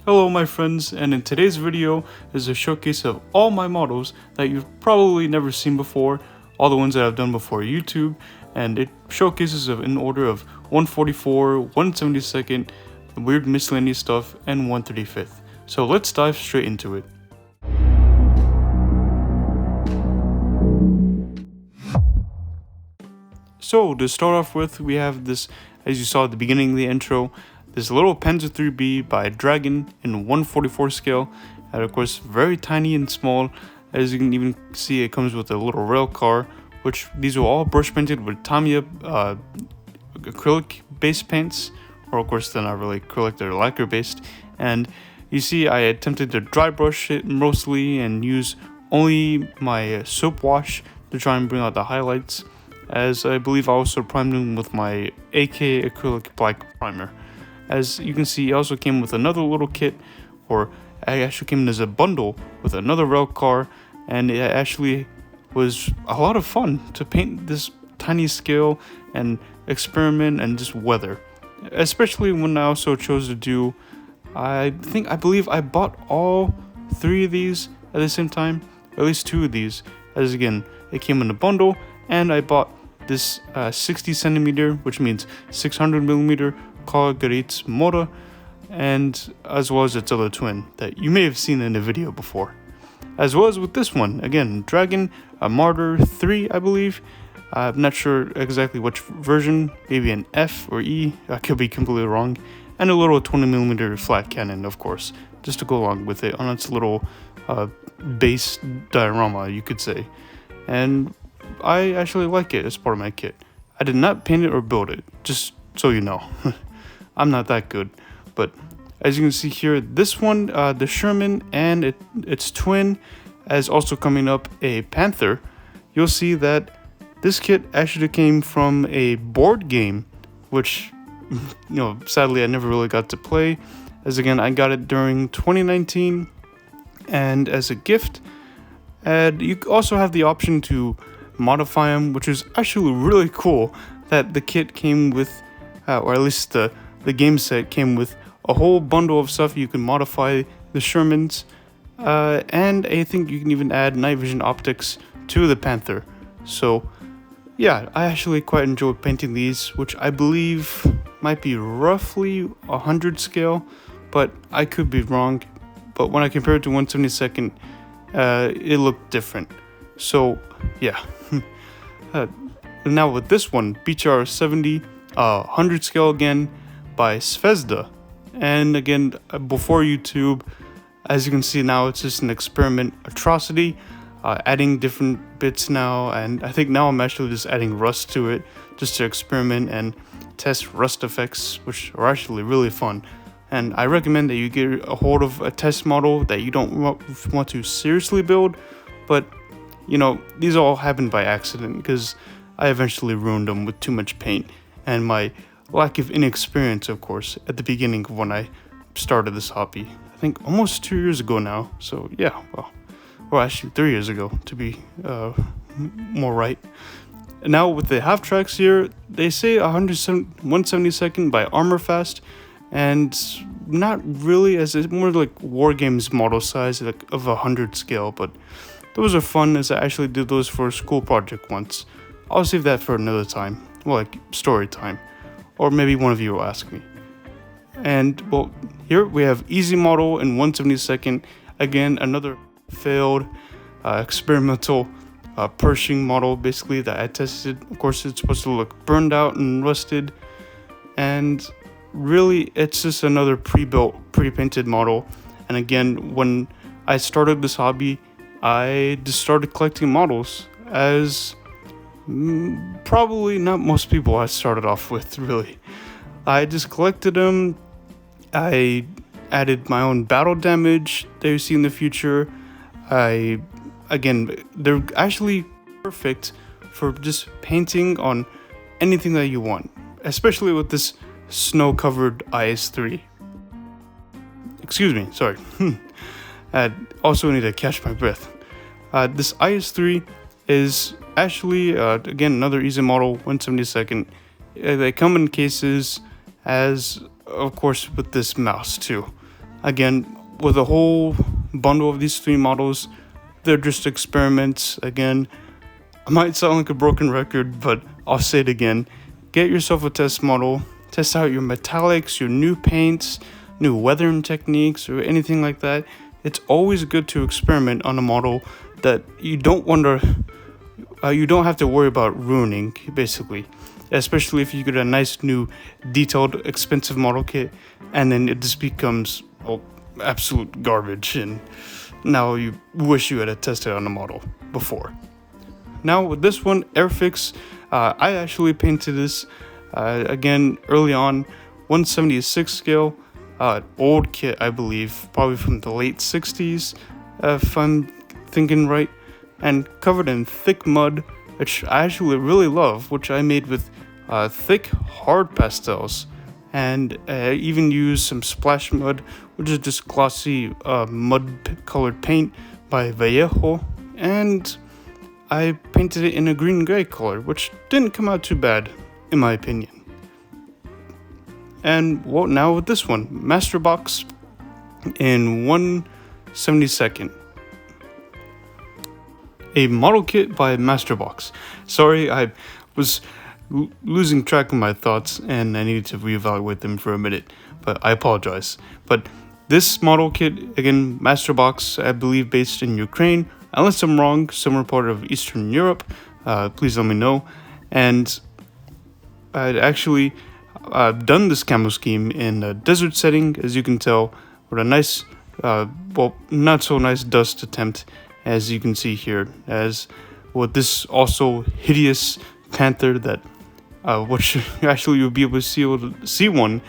Hello my friends, and in today's video is a showcase of all my models that you've probably never seen before, all the ones that I've done before YouTube, and it showcases in order of 144, 172nd, weird miscellaneous stuff, and 135th. So let's dive straight into it. So to start off with, we have this, as you saw at the beginning of the intro, this little Panzer III-B by Dragon in 144 scale, and of course very tiny and small. As you can even see, it comes with a little rail car, which these are all brush painted with Tamiya acrylic based paints, or of course they're not really acrylic, they're lacquer based. And you see I attempted to dry brush it mostly and use only my soap wash to try and bring out the highlights, as I believe I also primed them with my AK acrylic black primer. As you can see, it also came with another little kit, or it actually came as a bundle with another rail car, and it actually was a lot of fun to paint this tiny scale and experiment and just weather. Especially when I also chose to do, I believe I bought all three of these at the same time, at least two of these, as again, it came in a bundle, and I bought this 60 centimeter, which means 600 millimeter Carl-Gritz motor, and as well as its other twin that you may have seen in the video before. As well as with this one, again, Dragon, a Martyr 3, I believe. I'm not sure exactly which version, maybe an F or E, I could be completely wrong. And a little 20mm flat cannon, of course, just to go along with it on its little base diorama, you could say. And I actually like it as part of my kit. I did not paint it or build it, just so you know. I'm not that good, but as you can see here, this one, the Sherman and its twin, as also coming up a Panther. You'll see that this kit actually came from a board game, which, sadly I never really got to play, as again, I got it during 2019, and as a gift. And you also have the option to modify them, which is actually really cool, that the kit came with, or at least the game set came with a whole bundle of stuff you can modify the Shermans, and I think you can even add night vision optics to the Panther. So yeah, I actually quite enjoyed painting these, which I believe might be roughly 100 scale, but I could be wrong. But when I compare it to 172nd, it looked different. So yeah. Now with this one, BTR 70, 100 scale again, by Zvezda. And again, before YouTube, as you can see now, it's just an experiment atrocity, adding different bits now, and I think now I'm actually just adding rust to it, just to experiment and test rust effects, which are actually really fun. And I recommend that you get a hold of a test model that you don't want to seriously build, but these all happened by accident, because I eventually ruined them with too much paint, and my lack of inexperience, of course, at the beginning of when I started this hobby. I think almost 2 years ago now, so yeah, well actually 3 years ago to be more right. Now with the half tracks here, they say 172nd by Armorfast, and not really, as it's more like War Games model size, like of 100 scale, but those are fun, as I actually did those for a school project once. I'll save that for another time, well, like story time, or maybe one of you will ask me. And well, here we have Easy Model in 172nd, again another failed experimental Pershing model, basically, that I tested. Of course, it's supposed to look burned out and rusted, and really it's just another pre-built, pre-painted model. And again, when I started this hobby, I just started collecting models, as probably not most people I started off with, really. I just collected them. I added my own battle damage that you see in the future. Again, they're actually perfect for just painting on anything that you want, especially with this snow-covered IS-3. Excuse me, sorry. I also need to catch my breath. This IS-3 is actually, again, another easy model, 172nd. They come in cases, as of course with this mouse too. Again, with a whole bundle of these 3 models, they're just experiments. Again, I might sound like a broken record, but I'll say it again. Get yourself a test model, test out your metallics, your new paints, new weathering techniques, or anything like that. It's always good to experiment on a model that you don't have to worry about ruining, basically. Especially if you get a nice new detailed expensive model kit and then it just becomes absolute garbage, and now you wish you had tested on a model before. Now with this one, Airfix, I actually painted this again early on, 176 scale, old kit, I believe, probably from the late 60s, if I'm thinking right, and covered in thick mud, which I actually really love, which I made with thick hard pastels, and even used some splash mud, which is just glossy mud colored paint by Vallejo, and I painted it in a green gray color, which didn't come out too bad, in my opinion. And well, now with this one, Masterbox in 1/72. A model kit by Masterbox. Sorry, I was losing track of my thoughts and I needed to reevaluate them for a minute, but I apologize. But this model kit, again, Masterbox, I believe based in Ukraine, unless I'm wrong, somewhere part of Eastern Europe, please let me know. And I'd actually done this camo scheme in a desert setting, as you can tell, with a nice, not so nice dust attempt, as you can see here, as with this also hideous panther that, which actually you'll be able to see one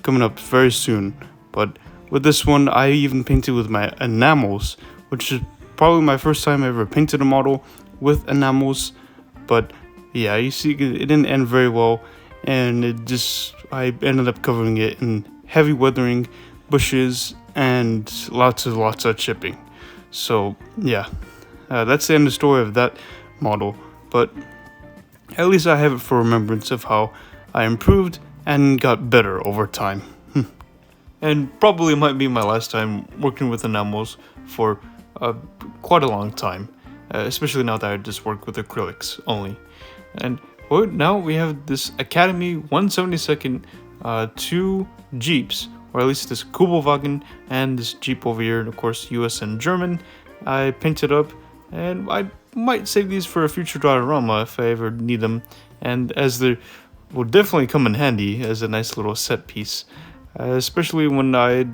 coming up very soon. But with this one, I even painted with my enamels, which is probably my first time I ever painted a model with enamels. But yeah, you see, it didn't end very well, and I ended up covering it in heavy weathering, bushes, and lots of chipping. So yeah, that's the end of the story of that model, but at least I have it for remembrance of how I improved and got better over time. And probably might be my last time working with enamels for quite a long time, especially now that I just work with acrylics only. And well, now we have this Academy 1/72 2 Jeeps, or at least this Kubelwagen and this Jeep over here, and of course US and German. I painted up, and I might save these for a future diorama if I ever need them, and as they will definitely come in handy as a nice little set piece, especially when I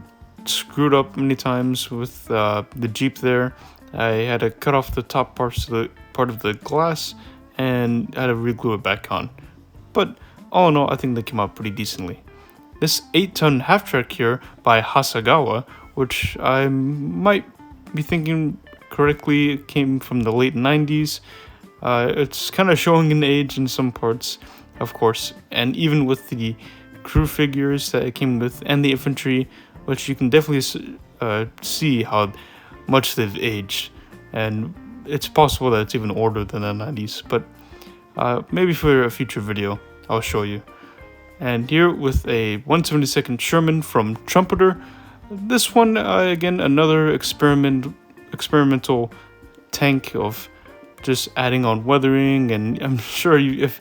screwed up many times with the Jeep there. I had to cut off the top part of the glass and had to re-glue it back on. But all in all, I think they came out pretty decently. This 8-ton half-track here by Hasegawa, which I might be thinking correctly came from the late 90s. It's kind of showing an age in some parts, of course, and even with the crew figures that it came with and the infantry, which you can definitely see how much they've aged, and it's possible that it's even older than the 90s, but maybe for a future video I'll show you. And here with a 1/72 Sherman from Trumpeter. This one, again, another experimental tank of just adding on weathering, and I'm sure you've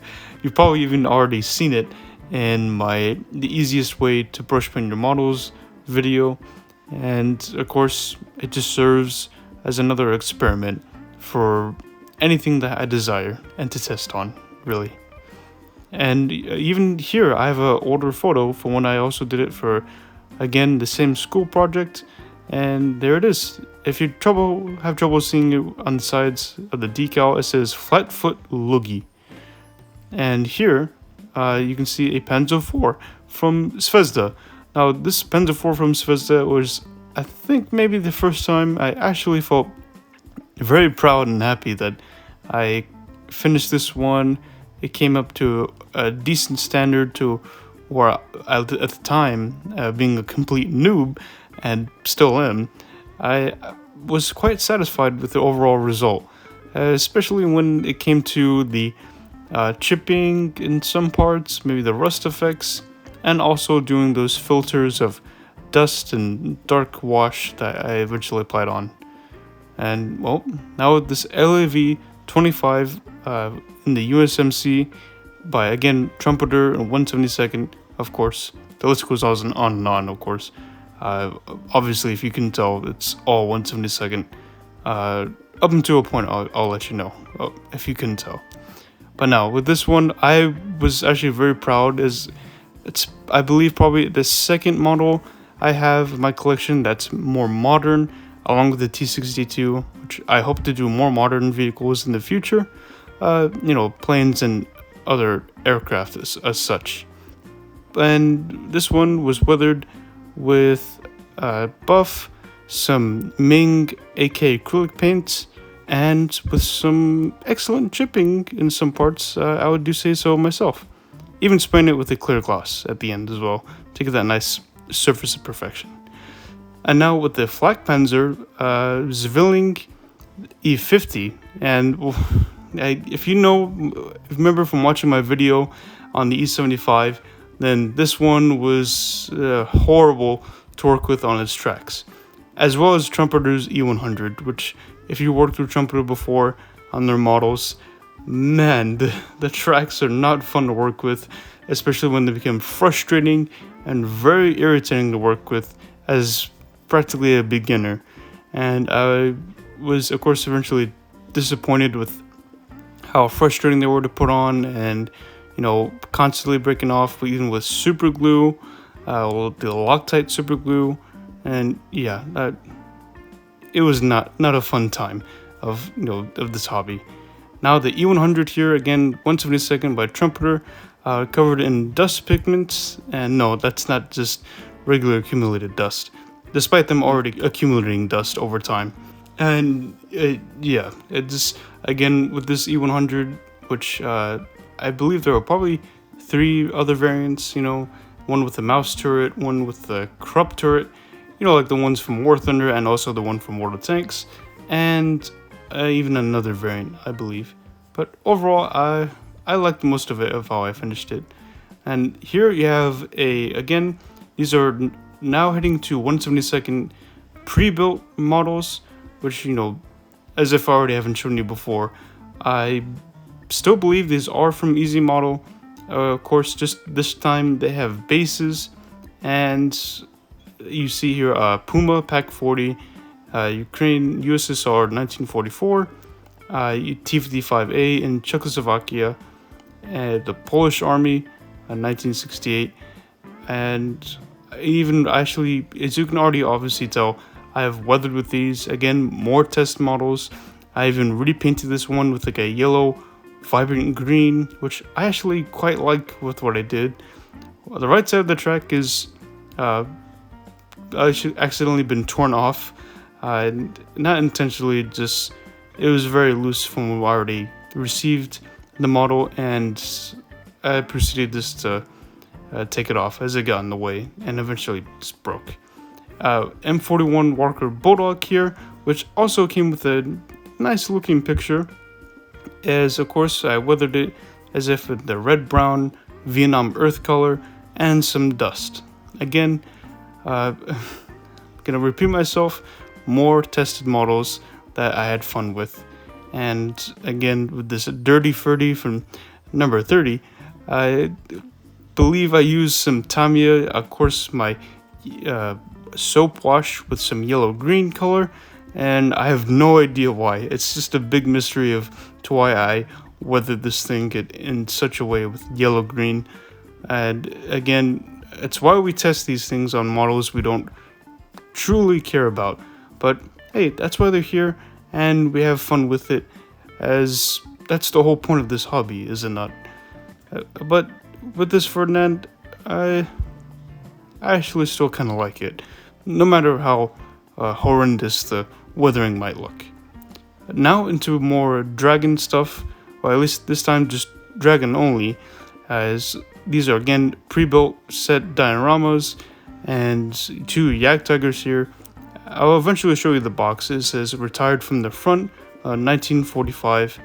probably even already seen it in the easiest way to brush paint your models video. And of course, it just serves as another experiment for anything that I desire and to test on, really. And even here, I have an older photo from when I also did it for, again, the same school project. And there it is. If you have trouble seeing it on the sides of the decal, it says Flatfoot Loogie. And here, you can see a Panzer IV from Zvezda. Now, this Panzer IV from Zvezda was, I think, maybe the first time I actually felt very proud and happy that I finished this one. It came up to a decent standard to where at the time, being a complete noob, and still am, I was quite satisfied with the overall result, especially when it came to the chipping in some parts, maybe the rust effects, and also doing those filters of dust and dark wash that I eventually applied on. And well, now with this LAV 25 in the USMC by again Trumpeter and 172nd, of course. The list goes on and on, of course. Obviously, if you can tell, it's all 172nd. Up until a point, I'll let you know if you can tell. But now with this one, I was actually very proud, as it's, I believe, probably the second model I have in my collection that's more modern, along with the T-62, which I hope to do more modern vehicles in the future. Planes and other aircraft as such. And this one was weathered with buff, some Ming AK acrylic paint, and with some excellent chipping in some parts. I would do say so myself. Even spraying it with a clear gloss at the end as well to get that nice surface of perfection. And now with the Flak Panzer Zwilling E50, and if you remember from watching my video on the E75, then this one was horrible to work with on its tracks, as well as Trumpeter's E100, which, if you worked with Trumpeter before on their models, man, the tracks are not fun to work with, especially when they become frustrating and very irritating to work with as practically a beginner. And I was, of course, eventually disappointed with how frustrating they were to put on, and constantly breaking off, even with super glue, the Loctite super glue, and yeah, it was not a fun time of this hobby. Now the E100 here, again 172nd by Trumpeter, covered in dust pigments, and no, that's not just regular accumulated dust, despite them already accumulating dust over time. And it just, again, with this E100, which I believe there were probably 3 other variants, one with the mouse turret, one with the Krupp turret, like the ones from War Thunder, and also the one from World of Tanks, and even another variant, I believe. But overall, I liked most of it, of how I finished it. And here you have again, these are now heading to 172nd pre-built models, which, as if I already haven't shown you before, I still believe these are from Easy Model. Of course, just this time they have bases, and you see here Puma Pak 40, Ukraine USSR 1944, T-55A in Czechoslovakia, the Polish Army 1968, and even actually, as you can already obviously tell, I have weathered with these. Again, more test models. I even repainted this one with like a yellow vibrant green, which I actually quite like with what I did. The right side of the track is accidentally been torn off, not intentionally, just it was very loose from when I already received the model, and I proceeded just to take it off as it got in the way, and eventually just broke. M41 Walker Bulldog here, which also came with a nice looking picture, as of course I weathered it as if with the red-brown Vietnam earth color and some dust. Again, gonna repeat myself, more tested models that I had fun with. And again, with this Dirty Ferdy from number 30, I believe I used some Tamiya, of course my soap wash with some yellow-green color, and I have no idea why. It's just a big mystery to why I weathered this thing in such a way with yellow-green. And again, it's why we test these things on models we don't truly care about. But hey, that's why they're here, and we have fun with it, as that's the whole point of this hobby, is it not? But with this Ferdinand, I actually still kind of like it, no matter how horrendous the weathering might look. Now into more Dragon stuff, or at least this time just Dragon only, as these are again pre-built set dioramas and 2 Yak Tigers here. I'll eventually show you the box. It says retired from the front, 1945,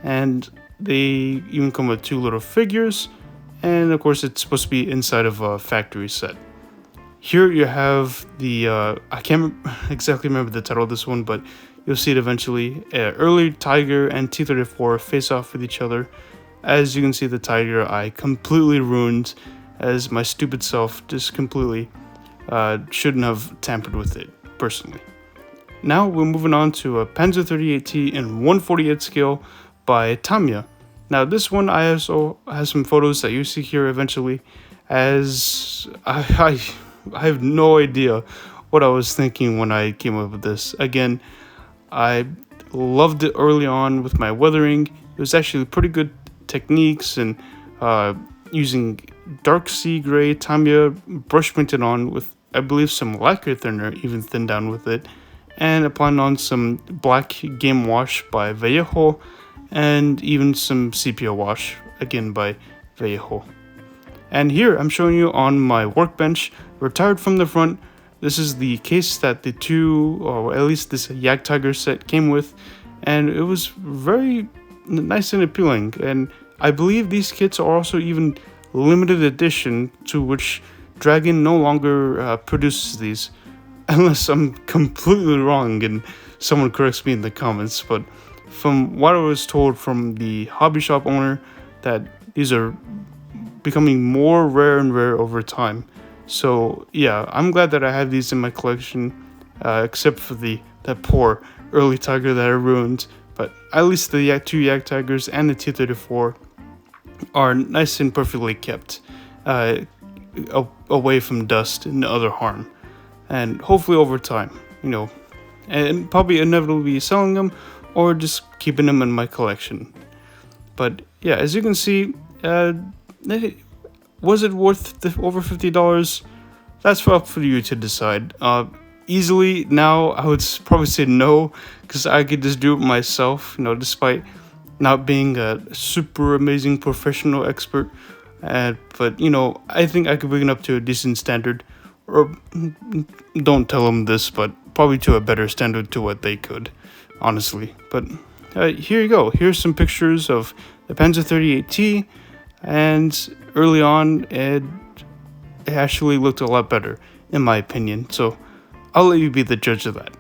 and they even come with 2 little figures, and of course it's supposed to be inside of a factory set. Here you have the, I can't exactly remember the title of this one, but you'll see it eventually. Early Tiger and T-34 face off with each other. As you can see, the Tiger I completely ruined, as my stupid self just completely shouldn't have tampered with it, personally. Now we're moving on to a Panzer 38T in 1/48 scale by Tamiya. Now this one I also have some photos that you see here eventually, as I have no idea what I was thinking when I came up with this. Again, I loved it early on with my weathering. It was actually pretty good techniques, and using dark sea gray Tamiya brush painted on with, I believe, some lacquer thinner, even thinned down with it, and applying on some black game wash by Vallejo, and even some sepia wash, again by Vallejo. And here I'm showing you on my workbench, retired from the front. This is the case that the two, or at least this Jagdtiger set came with, and it was very nice and appealing. And I believe these kits are also even limited edition, to which Dragon no longer produces these, unless I'm completely wrong and someone corrects me in the comments. But from what I was told from the hobby shop owner, that these are becoming more rare and rare over time. So yeah, I'm glad that I have these in my collection, except for that poor early Tiger that I ruined. But at least the two Jagdtigers and the T-34 are nice and perfectly kept, away from dust and other harm. And hopefully over time, and probably inevitably selling them or just keeping them in my collection. But yeah, as you can see, was it worth over $50? That's up for you to decide. Easily now, I would probably say no, because I could just do it myself, despite not being a super amazing professional expert. But, I think I could bring it up to a decent standard, or don't tell them this, but probably to a better standard to what they could, honestly. But here you go. Here's some pictures of the Panzer 38T, and early on, it actually looked a lot better, in my opinion. So I'll let you be the judge of that.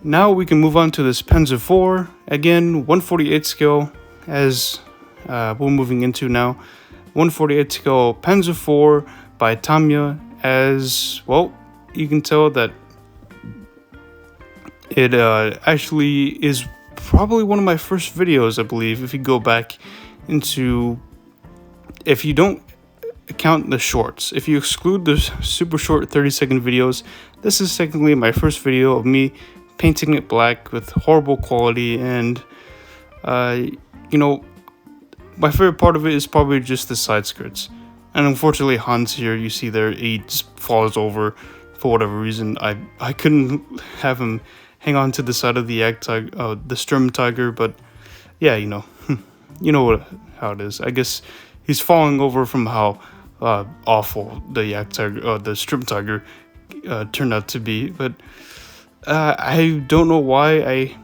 Now we can move on to this Panzer IV, again 1/48 scale, as we're moving into now. 1/48 scale Panzer IV by Tamiya. As well, you can tell that it actually is probably one of my first videos, I believe, if you go back into, if you don't count the shorts, if you exclude the super short 30-second videos, this is technically my first video of me painting it black with horrible quality. And my favorite part of it is probably just the side skirts. And unfortunately, Hans here, you see there, he just falls over for whatever reason. I couldn't have him hang on to the side of the the Sturmtiger, but yeah, how it is. I guess he's falling over from how awful the the Sturmtiger turned out to be. But I don't know why.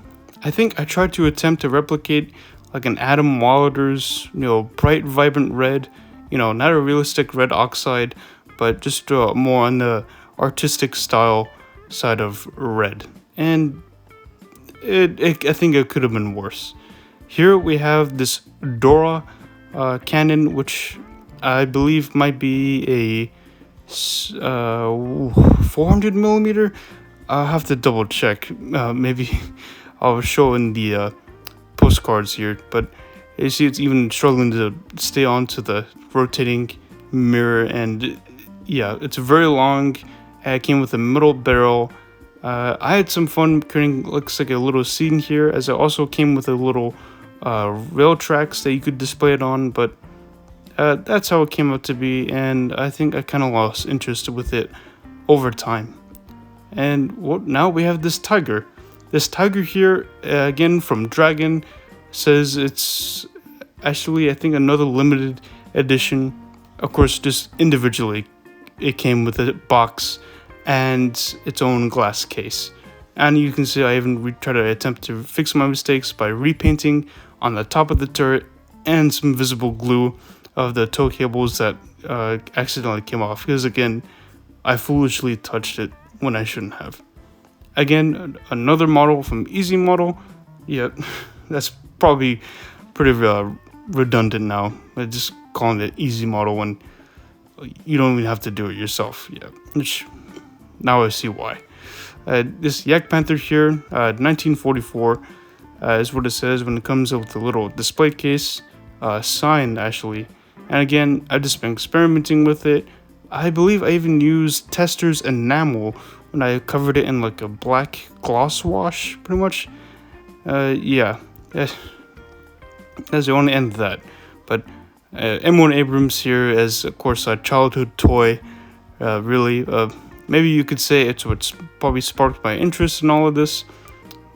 I think I tried to attempt to replicate like an Adam Wilder's, bright, vibrant red. Not a realistic red oxide, but just more on the artistic style side of red. And I think it could have been worse. Here we have this Dora cannon, which I believe might be a 400 millimeter. I'll have to double check. Maybe I'll show in the postcards here, but you see it's even struggling to stay onto the rotating mirror. And yeah, it's very long. It came with a middle barrel. I had some fun creating, looks like a little scene here, as it also came with a little rail tracks that you could display it on. But that's how it came out to be, and I think I kind of lost interest with it over time. And now we have this Tiger. This Tiger here, again from Dragon, says it's actually, I think, another limited edition. Of course, just individually, it came with a box and its own glass case. And you can see I even try to attempt to fix my mistakes by repainting on the top of the turret and some visible glue of the tow cables that accidentally came off because again, I foolishly touched it when I shouldn't have. Again, another model from Easy Model. Yeah, that's probably pretty redundant now. I just calling it Easy Model when you don't even have to do it yourself. Yeah, which now I see why. This Yak Panther here, 1944, is what it says when it comes with the little display case, sign actually. And again, I've just been experimenting with it. I believe I even used Tester's enamel when I covered it in like a black gloss wash, pretty much. Yeah, that's the only end of that. But M1 Abrams here is, of course, a childhood toy. Really, maybe you could say it's what's probably sparked my interest in all of this.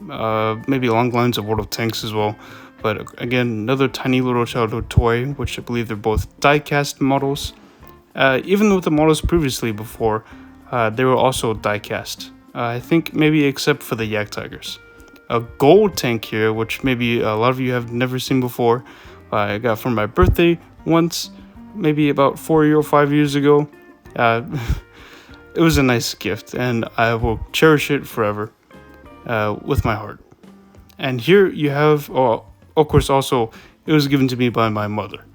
Maybe along the lines of World of Tanks as well. But again, another tiny little childhood toy, which I believe they're both die-cast models. Even with the models previously before, they were also die-cast. I think maybe except for the Yak Tigers. A gold tank here, which maybe a lot of you have never seen before. I got for my birthday once, maybe about 4 or 5 years ago. It was a nice gift, and I will cherish it forever with my heart. And here you have, of course, also, it was given to me by my mother.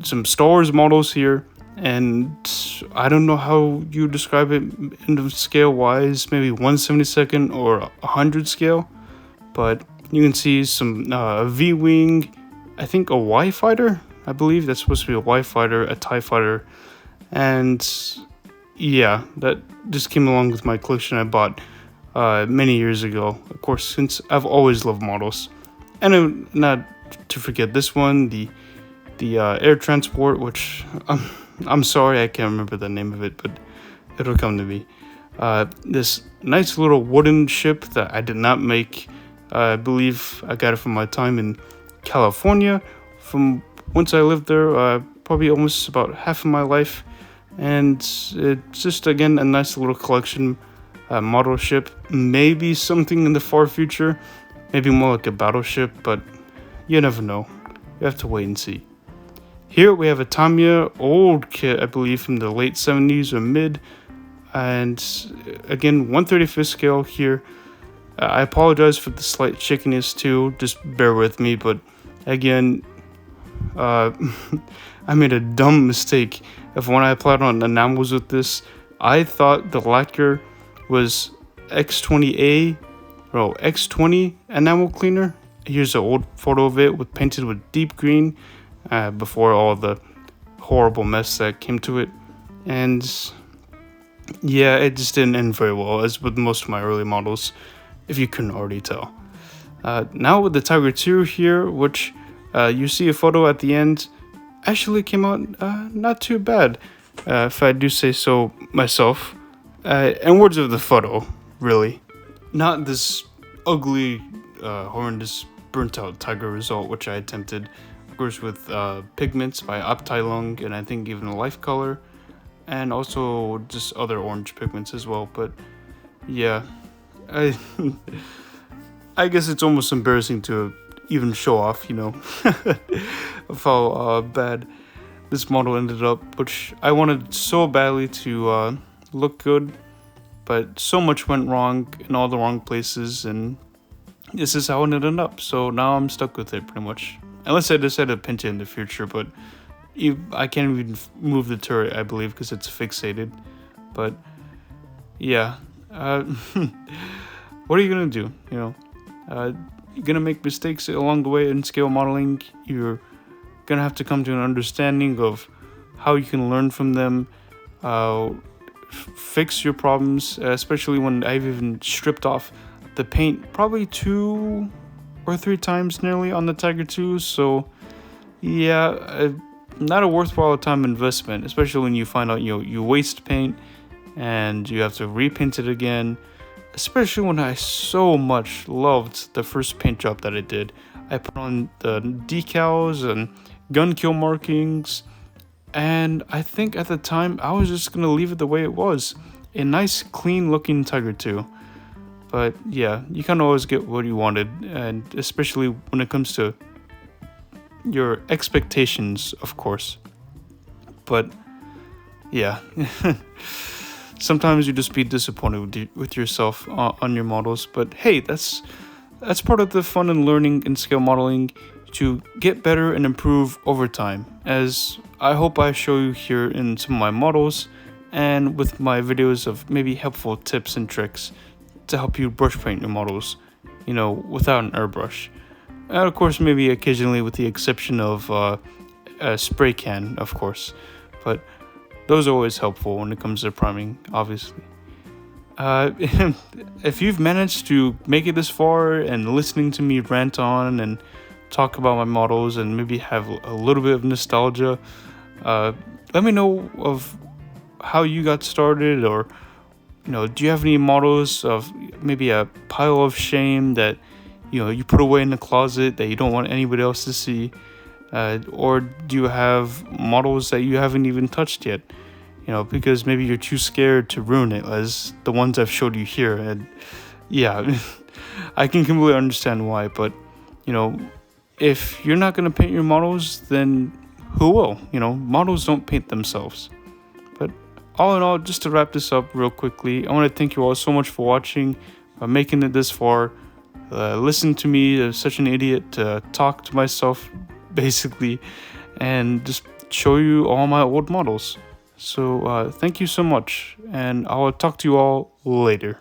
Some Star Wars models here, and I don't know how you describe it in the scale wise, maybe 1/72 or 100 scale, but you can see some V-Wing, I think a Y fighter, I believe that's supposed to be a Y fighter, a TIE fighter, and yeah, that just came along with my collection I bought many years ago. Of course, since I've always loved models, and not to forget this one, the air transport, which I'm sorry I can't remember the name of it, but it'll come to me. This nice little wooden ship that I did not make. I believe I got it from my time in California. From once I lived there, probably almost about half of my life, and it's just again a nice little collection model ship. Maybe something in the far future, maybe more like a battleship, but you never know. You have to wait and see. Here we have a Tamiya old kit, I believe from the late 70s or mid, and again 1/35th scale here. I apologize for the slight shakiness too, just bear with me, but again, I made a dumb mistake of when I applied on enamels with this. I thought the lacquer was X20A, or X20 enamel cleaner. Here's an old photo of it with painted with deep green before all the horrible mess that came to it. And yeah, it just didn't end very well, as with most of my early models, if you couldn't already tell. Now with the Tiger II here, which you see a photo at the end, actually came out not too bad, if I do say so myself. And words of the photo, really. Not this ugly, horrendous, burnt out tiger result, which I attempted, of course, with pigments by Optilung, and I think even a Life Color, and also just other orange pigments as well. But yeah, I guess it's almost embarrassing to even show off, of how bad this model ended up, which I wanted so badly to look good, but so much went wrong in all the wrong places, and this is how it ended up. So now I'm stuck with it pretty much, unless I decide to paint it in the future, but I can't even move the turret, I believe, because it's fixated. But yeah, what are you gonna do? You're gonna make mistakes along the way in scale modeling. You're gonna have to come to an understanding of how you can learn from them, fix your problems, especially when I've even stripped off the paint probably 2 or 3 times nearly on the Tiger II. So yeah, not a worthwhile time investment, especially when you find out you waste paint and you have to repaint it again. Especially when I so much loved the first paint job that I did. I put on the decals and gun kill markings, and I think at the time I was just gonna leave it the way it was, a nice clean looking Tiger II. But yeah, you can't always get what you wanted, and especially when it comes to your expectations, of course. but yeah. Sometimes you just be disappointed with yourself on your models, but hey, that's part of the fun and learning in scale modeling, to get better and improve over time, as I hope I show you here in some of my models and with my videos of maybe helpful tips and tricks to help you brush paint your models, without an airbrush. And of course, maybe occasionally with the exception of a spray can, of course. But those are always helpful when it comes to priming, obviously. Uh, if you've managed to make it this far and listening to me rant on and talk about my models and maybe have a little bit of nostalgia, uh, let me know of how you got started, or do you have any models of maybe a pile of shame that you put away in the closet that you don't want anybody else to see, or do you have models that you haven't even touched yet? Because maybe you're too scared to ruin it, as the ones I've showed you here. And yeah, I can completely understand why. But if you're not gonna paint your models, then who will? Models don't paint themselves. But all in all, just to wrap this up real quickly, I want to thank you all so much for watching, making it this far. Listen to me, such an idiot, to talk to myself, basically, and just show you all my old models. So thank you so much, and I'll talk to you all later.